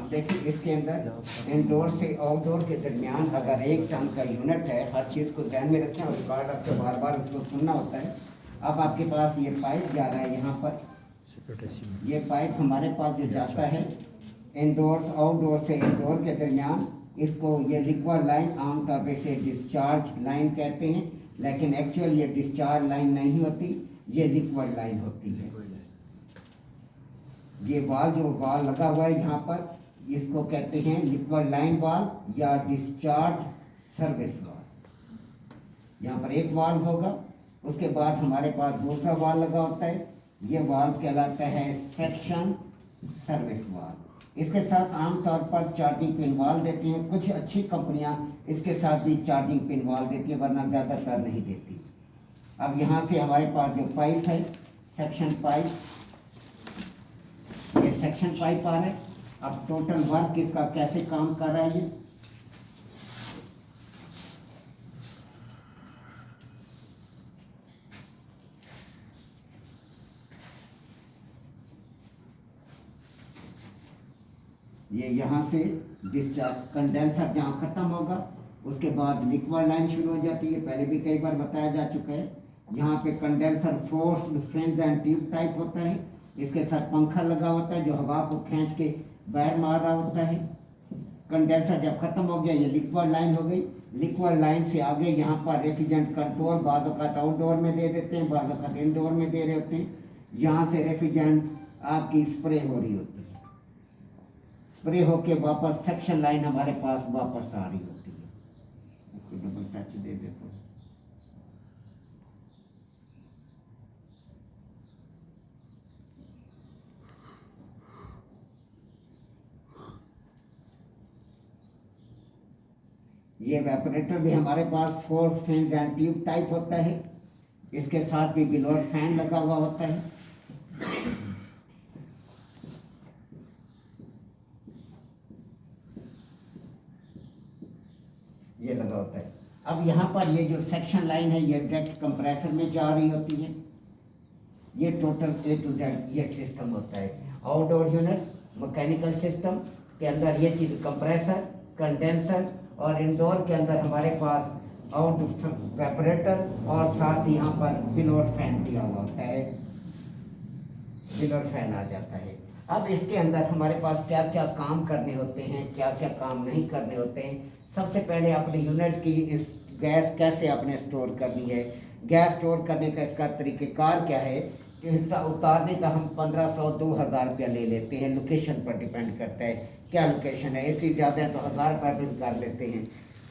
अब देखिए इसके अंदर इंडोर से आउटडोर के दरमियान अगर 1 टन का यूनिट है, हर चीज़ को ध्यान में रखें और रिकॉर्ड आपको बार बार उसको सुनना होता है। अब आपके पास ये पाइप जा रहा है, यहाँ पर ये पाइप हमारे पास जो जाता है इंडोर आउटडोर से इंडोर के दरमियान, इसको ये लिक्विड लाइन आमतौर पर से डिस्चार्ज लाइन कहते हैं, लेकिन एक्चुअल ये डिस्चार्ज लाइन नहीं होती, ये लिक्विड लाइन होती है। ये वाल जो वाल लगा हुआ है यहाँ पर, इसको कहते हैं लिक्विड लाइन वाल या डिस्चार्ज सर्विस वाल। यहाँ पर एक वाल होगा, उसके बाद हमारे पास दूसरा वाल लगा होता है, ये वाल कहलाता है सेक्शन सर्विस वाल। इसके साथ आमतौर पर चार्जिंग पिन वाल देती हैं, कुछ अच्छी कंपनियां इसके साथ भी चार्जिंग पिन वाल देती है, वरना ज़्यादातर नहीं देती। अब यहाँ से हमारे पास जो पाइप है सेक्शन पाइप, ये सेक्शन पाइप आ रहा है। अब टोटल वर्क इसका कैसे काम कर रहा है, ये यहाँ से डिस्चार्ज कंडेंसर जहाँ ख़त्म होगा उसके बाद लिक्विड लाइन शुरू हो जाती है। पहले भी कई बार बताया जा चुका है। यहाँ पे condenser forced fins and tube type होता है, इसके साथ पंखा लगा होता है जो हवा को खींच के बाहर मार रहा होता है। कंडेंसर जब ख़त्म हो गया, ये लिक्विड लाइन हो गई। लिक्विड लाइन से आगे यहाँ पर रेफ्रिजरेंट कंट्रोल बाद वक़्त आउटडोर में दे देते हैं, बाद वक़्त इंडोर में दे रहे होते हैं। यहाँ से रेफ्रिजरेंट आपकी स्प्रे हो रही होती है, स्प्रे होके वापस सेक्शन लाइन हमारे पास वापस आ रही होती है। इसको डबल टच दे देते हैं। ये वेपरेटर भी हमारे पास force fan and tube type होता है, इसके साथ भी बिलोर फैन लगा हुआ होता है। ये लगा होता है। अब यहाँ पर ये जो सेक्शन लाइन है ये डायरेक्ट कंप्रेसर में जा रही होती है। ये टोटल A to Z ये सिस्टम होता है। आउटडोर यूनिट मैकेनिकल सिस्टम के अंदर ये चीज़ कंप्रेसर, कंडेंसर, और इंडोर के अंदर हमारे पास आउट वेपरेटर और साथ ही यहाँ पर बिलोर फैन दिया हुआ होता है, बिलोर फैन आ जाता है। अब इसके अंदर हमारे पास क्या क्या काम करने होते हैं, क्या क्या काम नहीं करने होते हैं। सबसे पहले अपने यूनिट की इस गैस कैसे आपने स्टोर करनी है, गैस स्टोर करने का इसका तरीक़ेकार क्या है कि इसका उतारने का हम 1500-2000 रुपया ले लेते हैं। लोकेशन पर डिपेंड करता है क्या लोकेशन है। एसी ज़्यादा है तो 1000 रुपये बिल कर लेते हैं।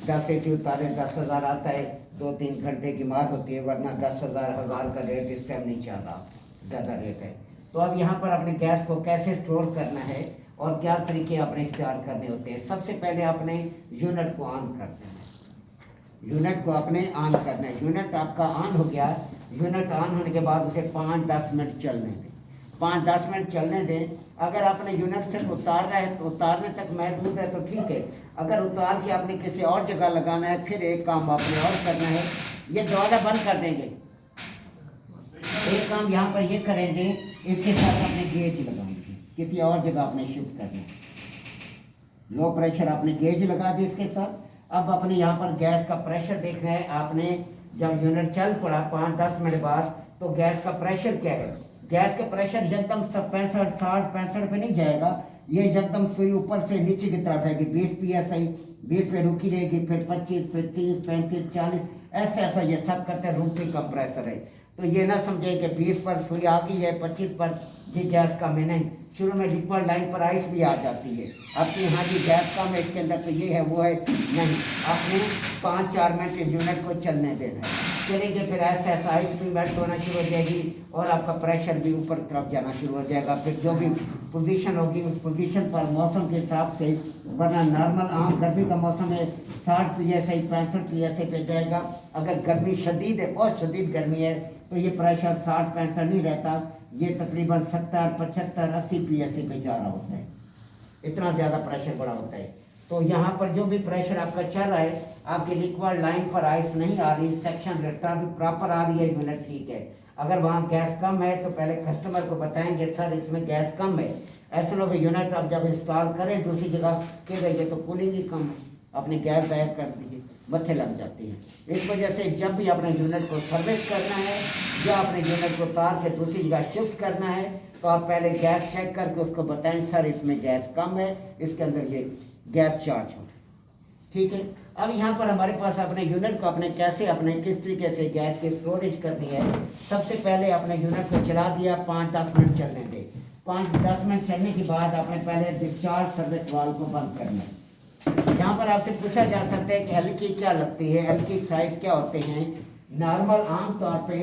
10 एसी उतारें 10,000 आता है, 2-3 घंटे की मार होती है, वरना 10,000 का रेट इस टाइम नहीं चल रहा, ज़्यादा रेट है। तो अब यहाँ पर अपने गैस को कैसे स्टोर करना है और क्या तरीके अपने इख्तियार करने होते हैं। सबसे पहले अपने यूनिट को ऑन करना है, यूनिट को अपने ऑन करना है। यूनिट आपका ऑन हो गया, यूनिट ऑन होने के बाद उसे 5-10 मिनट चलने दें, 5-10 मिनट चलने दें। अगर आपने यूनिट सिर्फ उतार रहा है तो उतारने तक महदूद है तो ठीक है। अगर उतार के आपने किसी और जगह लगाना है, फिर एक काम आपने और करना है, ये दरवाज़ा बंद कर देंगे। एक काम यहाँ पर ये करेंगे, इसके साथ अपने गेज लगाएंगे, किसी और जगह आपने शिफ्ट करना है। लो प्रेशर आपने गेज लगा दी इसके साथ। अब अपने यहाँ पर गैस का प्रेशर देखना है आपने। जब यूनिट चल पड़ा 5-10 मिनट बाद, तो गैस का प्रेशर क्या है। गैस का प्रेशर एकदम 65, 60, 65 पे नहीं जाएगा, ये एकदम सुई ऊपर से नीचे की तरफ आएगी। 20 PSI 20 पे रुकी रहेगी, फिर 25, फिर 30, 35, 40, ऐसा ऐसा ये सब करते रूटिंग कंप्रेसर है। तो ये ना समझे कि 20 पर सुई आ गई है, 25 पर जी गैस कम है, नहीं। शुरू में लिक्विड लाइन पर आइस भी आ जाती है। आपके यहाँ जी गैस कम है, इसके अंदर तो ये है वो है, नहीं। आपने 5-4 मिनट यूनिट को चलने देना है। चलेंगे फिर ऐसा ऐसा आइस भी मेल्ट होना शुरू हो जाएगी और आपका प्रेशर भी ऊपर तरफ जाना शुरू हो जाएगा। फिर जो भी पोजीशन होगी उस पोजीशन पर मौसम के हिसाब से, वरना नॉर्मल आम गर्मी का मौसम है 60 PSI 65 PSI पे जाएगा। अगर गर्मी शदीद है, बहुत शदीद गर्मी है, तो ये प्रेशर 60-65 नहीं रहता, ये तकरीबन 70, 75, 80 PSI पे जा रहा होता है। इतना ज़्यादा प्रेशर बड़ा होता है। तो यहाँ पर जो भी प्रेशर आपका चल रहा है, आपकी लिक्विड लाइन पर आइस नहीं आ रही, सेक्शन रेटा भी प्रॉपर आ रही है, यूनिट ठीक है। अगर वहाँ गैस कम है तो पहले कस्टमर को बताएंगे सर इसमें गैस कम है। ऐसा ना हो यूनिट आप जब इंस्टॉल करें दूसरी जगह के गए तो कूलिंग ही कम है, अपनी गैस गायब कर दीजिए, मत्थे लग जाते हैं। इस वजह से जब भी अपने यूनिट को सर्विस करना है या अपने यूनिट को तार के दूसरी जगह शिफ्ट करना है तो आप पहले गैस चेक करके उसको बताएं सर इसमें गैस कम है, इसके अंदर ये गैस चार्ज हो, ठीक है। अब यहाँ पर हमारे पास अपने यूनिट को अपने कैसे अपने किस तरीके से गैस की स्टोरेज करनी है। सबसे पहले अपने यूनिट को चला दिया, 5-10 मिनट चलने दें। 5-10 मिनट चलने के बाद आपने पहले डिस्चार्ज सर्विस वाल्व को बंद करना है। यहाँ पर आपसे पूछा जा सकता है कि एल की क्या लगती है, एल की साइज क्या होते हैं। नॉर्मल आमतौर पे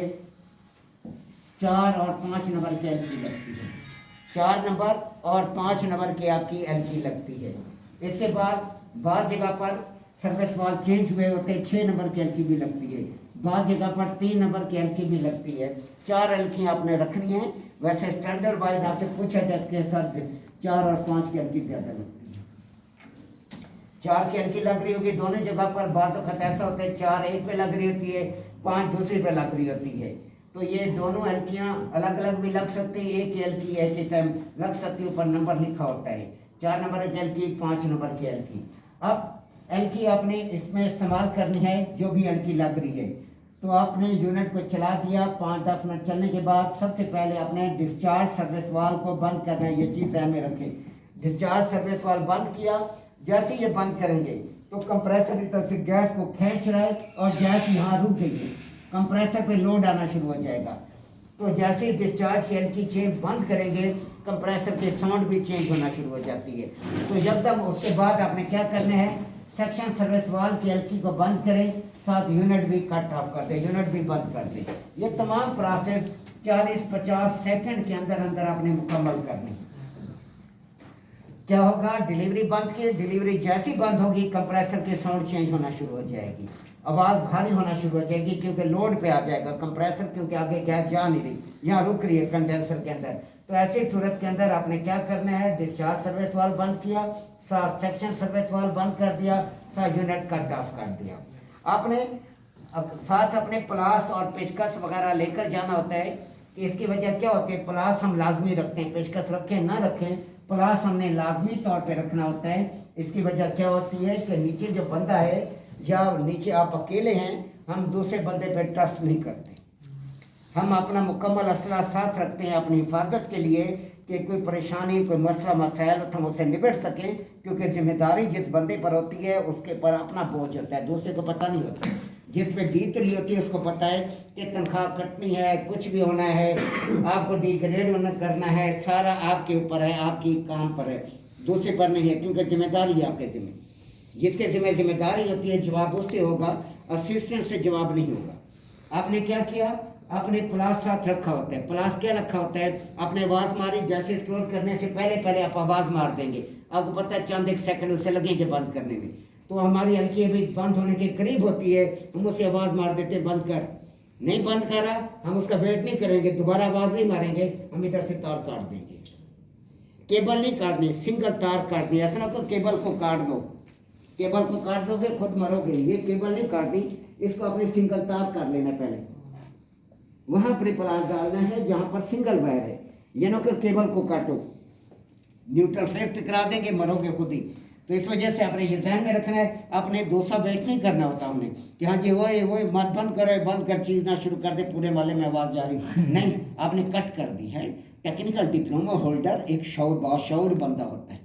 4 और 5 नंबर की एल की लगती है, 4 नंबर और 5 नंबर की आपकी एल की लगती है। इसके बाद जगह पर सर्विस वाल्व चेंज हुए होते हैं, 6 नंबर की एल की भी लगती है, बाद जगह पर 3 नंबर की एल की भी लगती है। 4 एल की आपने रखनी है। वैसे स्टैंडर्ड वाइज आपसे पूछा जाता है सर 4 और 5 की एल की ज़्यादा लगती है, 4 की एल की लग रही होगी दोनों जगह पर। बाद वक्त ऐसा होता है 4 एक पे लग रही होती है, 5 दूसरी पे लग रही होती है। तो ये दोनों एलकियाँ अलग अलग भी लग सकती हैं, एक एल की है कि टाइम लग सकती है, ऊपर नंबर लिखा होता है 4 नंबर की एल की, 5 नंबर की एल की। अब एल की आपने इसमें इस्तेमाल करनी है जो भी एल की लग रही है। तो आपने यूनिट को चला दिया, 5-10 मिनट चलने के बाद सबसे पहले आपने डिस्चार्ज सर्विस वाल्व को बंद करना है। ये चीज़ ध्यान में रखें, डिस्चार्ज सर्विस वाल्व बंद किया, जैसे ये बंद करेंगे तो कंप्रेसर की तरफ से गैस को खींच रहा है और गैस यहाँ रुक गई है, कंप्रेसर पे लोड आना शुरू हो जाएगा। तो जैसे ही डिस्चार्ज की एल की चेन बंद करेंगे कंप्रेसर के साउंड भी चेंज होना शुरू हो जाती है। तो एकदम उसके बाद आपने क्या करना है, सेक्शन सर्विस वाल्व की एल की को बंद करें, साथ यूनिट भी कट ऑफ कर दे, यूनिट भी बंद कर दे। ये तमाम प्रोसेस 40-50 सेकंड के अंदर अंदर आपने मुकम्मल करनी है। क्या होगा, डिलीवरी बंद की, डिलीवरी जैसी बंद होगी कंप्रेसर की साउंड चेंज होना शुरू हो जाएगी, आवाज़ भारी होना शुरू हो जाएगी क्योंकि लोड पे आ जाएगा कंप्रेसर, क्योंकि आगे गैस जा नहीं रही, यहाँ रुक रही है कंडेंसर के अंदर। तो ऐसी सूरत के अंदर आपने क्या करना है, डिस्चार्ज सर्विस वाल्व बंद किया, साथ सेक्शन सर्विस वाल्व बंद कर दिया, साथ यूनिट कट ऑफ कर दिया। आपने अब साथ अपने प्लास और पेचकस वगैरह लेकर जाना होता है कि इसकी वजह क्या होती है, प्लास हम लाजमी रखते हैं, पेचकस रखें ना रखें, प्लास हमने लाजमी तौर पे रखना होता है। इसकी वजह क्या होती है कि नीचे जो बंदा है या नीचे आप अकेले हैं, हम दूसरे बंदे पे ट्रस्ट नहीं करते, हम अपना मुकम्मल असला साथ रखते हैं अपनी हिफाजत के लिए कि कोई परेशानी कोई मसला मसाइल तो हम उससे निपट सकें, क्योंकि जिम्मेदारी जिस बंदे पर होती है उसके पर अपना बोझ होता है, दूसरे को पता नहीं होता। जिस पे बीत रही होती है उसको पता है कि तनख्वाह कटनी है, कुछ भी होना है, आपको डिग्रेड करना है, सारा आपके ऊपर है, आपकी काम पर है, दूसरे पर नहीं है, क्योंकि जिम्मेदारी है आपके जिम्मे। जिसके जिम्मे जिम्मेदारी होती है जवाब उससे होगा, असिस्टेंट से जवाब नहीं होगा। आपने क्या किया, आपने प्लास साथ रखा होता है। प्लास क्या रखा होता है, आपने आवाज़ मारी, जैसे स्टोर करने से पहले आप आवाज़ मार देंगे, आपको पता है चंद एक सेकंड उससे लगेंगे बंद करने में। तो हमारी हल्की अभी बंद होने के करीब होती है, हम उसे आवाज़ मार देते बंद कर, नहीं बंद करा, हम उसका वेट नहीं करेंगे, दोबारा आवाज़ नहीं मारेंगे, हम इधर से तार काट देंगे। केबल नहीं काटनी, सिंगल तार काटनी, ऐसा ना तो केबल को काट दो, केबल को काट दोगे खुद मरोगे, ये केबल नहीं काटनी, इसको अपने सिंगल तार काट लेना, पहले वहाँ पर प्लास डालना है जहाँ पर सिंगल वायर है, ये ना कि केबल को काटो, न्यूट्रल फेक्ट करा देंगे, मरोगे खुद ही। तो इस वजह से आपने ये ध्यान में रखना है, आपने दूसरा वेट नहीं करना होता हमने कि हाँ जी वो मत बंद करे, बंद कर चीज़ ना शुरू कर दे, पूरे माले में आवाज़ जा रही नहीं, आपने कट कर दी है। टेक्निकल डिप्लोमा होल्डर एक बाशऊर बंदा होता है,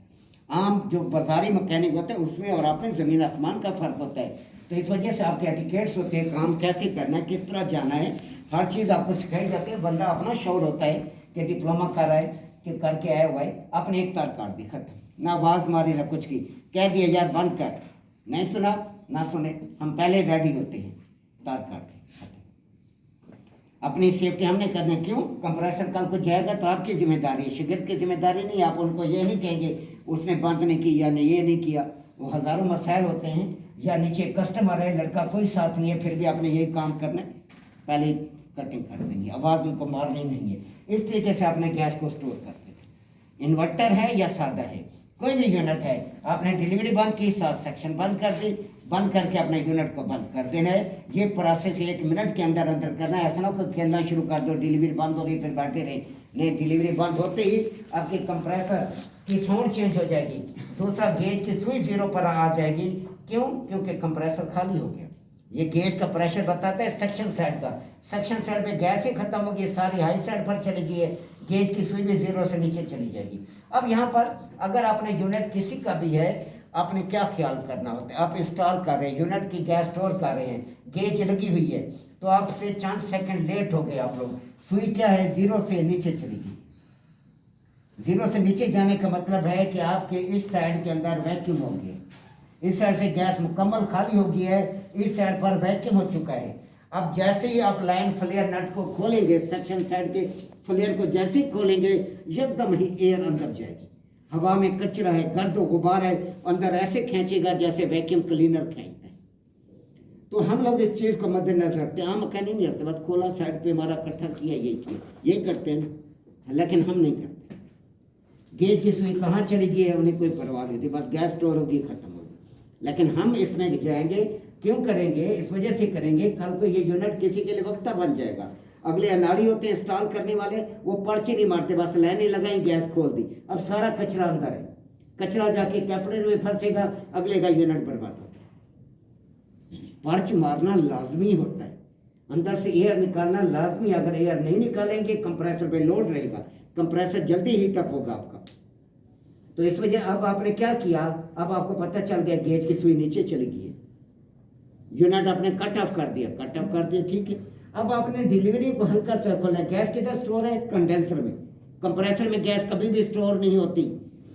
आम जो बाजारी मैकेनिक होते हैं उसमें और आपने ज़मीन आसमान का फ़र्क होता है। तो इस वजह से आपके एटिकेट्स होते हैं, काम कैसे करना है, किस तरह जाना है, हर चीज़ आपको सिखाई जाती है। बंदा अपना शौर होता है कि डिप्लोमा कर रहा है कि करके आया हुआ है, अपने एक तार काट दी, खत्म, ना आवाज़ मारी ना कुछ की, कह दिया यार बंद कर, नहीं सुना ना सुने, हम पहले रेडी होते हैं, तार काट के खत्म। अपनी सेफ्टी हमने करनी, क्यों, कंप्रेसर कल को जाएगा तो आपकी जिम्मेदारी है, शिगिर्द की जिम्मेदारी नहीं। आप उनको ये नहीं कहेंगे उसने बंद नहीं किया या ये नहीं किया, वो हज़ारों मसाइल होते हैं, या नीचे कस्टमर है, लड़का कोई साथ नहीं है, फिर भी आपने यही काम करना है, पहले कटिंग कर देंगे, आवाज़ उनको मारनी नहीं है। इस तरीके से आपने गैस को स्टोर करते थे। इन्वर्टर है या सादा है, कोई भी यूनिट है, आपने डिलीवरी बंद की, साथ सेक्शन बंद कर दी, बंद करके अपने यूनिट को बंद कर देना है। ये प्रोसेस 1 मिनट के अंदर अंदर करना है। ऐसा ना कोई खेलना शुरू कर दो, डिलीवरी बंद हो रही फिर बैठे रहे। नहीं, डिलीवरी बंद होते ही आपके कंप्रेसर की साउंड चेंज हो जाएगी। दूसरा, गेज की सुई 0 पर आ जाएगी। क्यों? क्योंकि कंप्रेसर खाली हो गया। ये गेज का प्रेशर बताता है सक्शन साइड का। सक्शन साइड में गैस ही खत्म होगी, सारी हाई साइड पर चली गई है, गेज की सुई भी 0 से नीचे चली जाएगी। अब यहाँ पर अगर आपने यूनिट किसी का भी है, आपने क्या ख्याल करना होता है? आप इंस्टॉल कर रहे हैं, यूनिट की गैस स्टोर कर रहे हैं, गेज लगी हुई है, तो आपसे चंद सेकंड लेट हो गए आप लोग। सुई क्या है, 0 से नीचे चली गई। 0 से नीचे जाने का मतलब है कि आपके इस साइड के अंदर वैक्यूम हो गया, इस साइड से गैस मुकम्मल खाली हो गई है, इस साइड पर वैक्यूम हो चुका है। अब जैसे ही आप लाइन फ्लेयर नट को खोलेंगे, सेक्शन साइड के फ्लेयर को जैसे ही खोलेंगे, एकदम ही एयर अंदर जाएगी। हवा में कचरा है, गर्द गुबार है, अंदर ऐसे खींचेगा जैसे वैक्यूम क्लीनर खींचता है। तो हम लोग इस चीज़ को मद्देनजर रखते हैं। आम मैकेनिक नहीं करते, बस खोला साइड पे हमारा इकट्ठा किया, यही किया, यही करते हैं, लेकिन हम नहीं करते। गेज की सुई कहाँ चली गई है उन्हें कोई परवाह नहीं थी, बस गैस स्टोर होगी, खत्म होगी। लेकिन हम इसमें जाएंगे, क्यों करेंगे? इस वजह से करेंगे, कल को ये यूनिट किसी के लिए वक्ता बन जाएगा। अगले अनाड़ी होते हैं इंस्टॉल करने वाले, वो पर्ची नहीं मारते, बस लाइनें लगाई, गैस खोल दी, अब सारा कचरा अंदर है, कचरा जाके कैपिटल में फंसेगा, अगले का यूनिट बर्बाद होता है। पर्च मारना लाजमी होता है, अंदर से एयर निकालना लाजमी। अगर एयर नहीं निकालेंगे, कंप्रेसर पे लोड रहेगा, कंप्रेसर जल्दी हीट अप होगा आपका। तो इस वजह अब आपने क्या किया, अब आपको पता चल गया गेज की सुई नीचे चली गई है, यूनिट आपने कट ऑफ कर दिया, कट ऑफ कर दिया, ठीक है। अब आपने डिलीवरी को हल्का सा खोला, गैस किधर स्टोर है? कंडेंसर में। कंप्रेसर में गैस कभी भी स्टोर नहीं होती,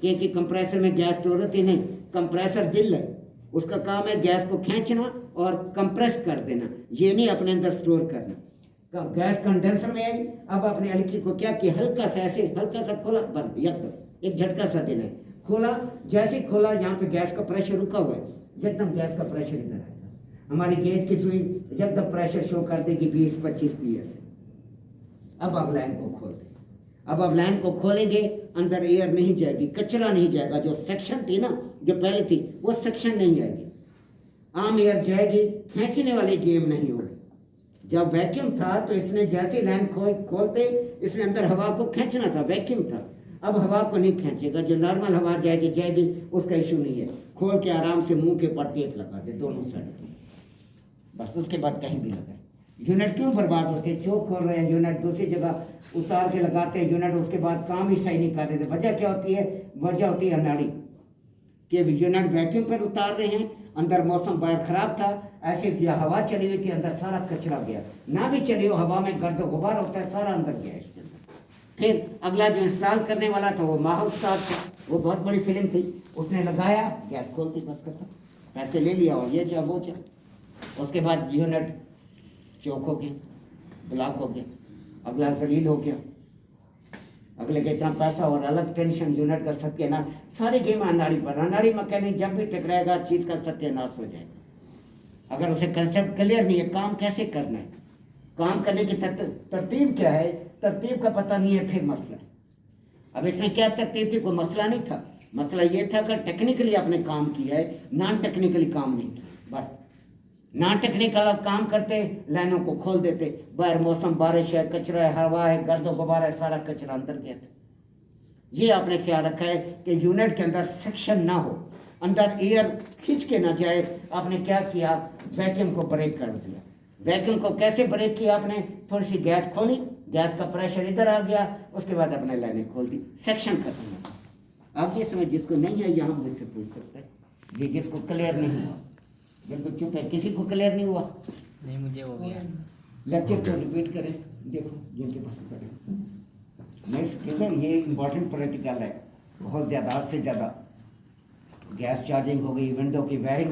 क्योंकि कंप्रेसर में गैस स्टोर होती नहीं। कंप्रेसर दिल है, उसका काम है गैस को खींचना और कंप्रेस कर देना, ये नहीं अपने अंदर स्टोर करना। गैस कंडेंसर में आई, अब आपने हल्की को क्या किया, हल्का सा ऐसे हल्का सा खोला, बंद, एकदम एक झटका सा देना है। खोला, जैसे खोला, यहाँ पे गैस का प्रेशर रुका हुआ है, एकदम गैस का प्रेशर इधर आएगा। हमारी गेज की सुई जब तक प्रेशर शो कर देगी 20-25 पीएस। अब आप लाइन को खोल दें, अब आप लाइन को खोलेंगे, अंदर एयर नहीं जाएगी, कचरा नहीं जाएगा। जो सेक्शन थी ना, जो पहले थी, वो सेक्शन नहीं आएगी, आम एयर जाएगी, खींचने वाली गेम नहीं होगी। जब वैक्यूम था तो इसने जैसे लाइन खोलते, इसने अंदर हवा को खींचना था, वैक्यूम था। अब हवा को नहीं खींचेगा, जो नॉर्मल हवा जाएगी, उसका इशू नहीं है। खोल के आराम से मुंह के ऊपर टेप लगा दे दोनों साइड, बस उसके बाद कहीं भी लगा। यूनिट क्यों बर्बाद होते हैं? चौक खोल रहे हैं, यूनिट दूसरी जगह उतार के लगाते हैं यूनिट, उसके बाद काम ही सही नहीं कर देते। वजह क्या होती है? वजह होती है अनाड़ी कि यूनिट वैक्यूम पर उतार रहे हैं, अंदर मौसम बाहर खराब था, ऐसे हवा चली हुई थी, अंदर सारा कचरा गया। ना भी चली हो, हवा में गर्द गुबार होता है, सारा अंदर गया इसके अंदर। फिर अगला जो इंस्टॉल करने वाला था वो माहौल स्टार था, वो बहुत बड़ी फिल्म थी, उसने लगाया, गैस खोलती, बस खत्म, पैसे ले लिया और ये चाह वो चाह। उसके बाद यूनिट चौक हो गया, ब्लॉक हो गया, अगला जलील हो गया, अगले के इतना पैसा और अलग टेंशन, यूनिट का सत्यानाश, सारी गेम अनाड़ी पर। अनाड़ी मैकेनिक जब भी टकराएगा, चीज़ का सत्यानाश हो जाएगा। अगर उसे कंसेप्ट क्लियर नहीं है, काम कैसे करना है, काम करने की तरतीब क्या है, तरतीब का पता नहीं है, फिर मसला है। अब इसमें क्या तरतीब थी? कोई मसला नहीं था, मसला ये था कि टेक्निकली आपने काम किया है, नॉन टेक्निकली काम नहीं किया। बस नॉन टेक्निकल काम करते, लाइनों को खोल देते, बाहर मौसम बारिश है, कचरा है, हवा है, गर्द गुबार है, सारा कचरा अंदर गया था। ये आपने ख्याल रखा है कि यूनिट के अंदर सेक्शन ना हो, अंदर एयर खींच के ना जाए। आपने क्या किया? वैक्यूम को ब्रेक कर दिया। वैक्यूम को कैसे ब्रेक किया आपने? थोड़ी सी गैस खोली, गैस का प्रेशर इधर आ गया, उसके बाद अपने लाइनें खोल दी, सेक्शन खत्म हो गया। अब ये समय जिसको नहीं है यहाँ मुझसे पूछ सकता है, ये जिसको क्लियर नहीं हुआ, बिल्कुल चुप है, किसी को क्लियर नहीं हुआ? नहीं, मुझे हो गया। लेक्चर को रिपीट करें, देखो जिनके पास करें। नेक्स्ट ठीक है, ये इम्पोर्टेंट प्रैक्टिकल है, बहुत ज़्यादा, हद से ज़्यादा। गैस चार्जिंग हो गई, विंडो की वायरिंग